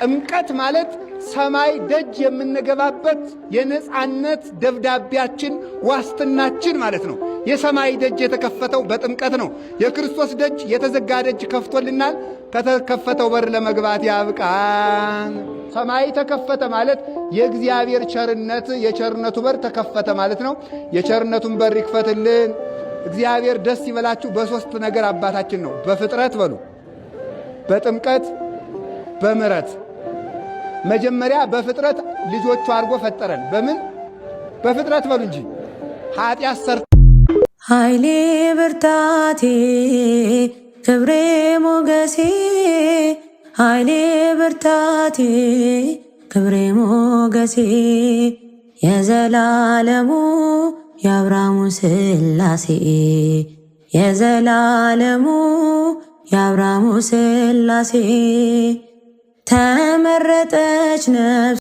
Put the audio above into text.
ጥምቀት ማለት ሰማይ ደጅ የምንገባበት የነጻነት ደብዳቤያችን ዋስትናችን ማለት ነው። የሰማይ ደጅ የተከፈተው በጥምቀት ነው። የክርስቶስ ደጅ የተዘጋ ደጅ ከፍቶልናል። ከተከፈተው በር ለመግባት ያብቃን። ሰማይ ተከፈተ ማለት የእግዚአብሔር ቸርነት የቸርነቱ በር ተከፈተ ማለት ነው። የቸርነቱን በር ይክፈትልን። እግዚአብሔር ደስ ይበላችሁ። በሶስት ነገር አባታችን ነው። በፍጥረት በሉ፣ በጥምቀት፣ በምሕረት። መጀመሪያ በፍጥረት ልጆቹ አድርጎ ፈጠረን። በምን? በፍጥረት በሉ እንጂ ኃጢአት ሰርተ ኃይሌ ብርታቴ ክብሬ ሞገሴ ኃይሌ ብርታቴ ክብሬ ሞገሴ የዘላለሙ የአብርሃሙ ሥላሴ የዘላለሙ የአብርሃሙ ሥላሴ ተመረጠች ነፍስ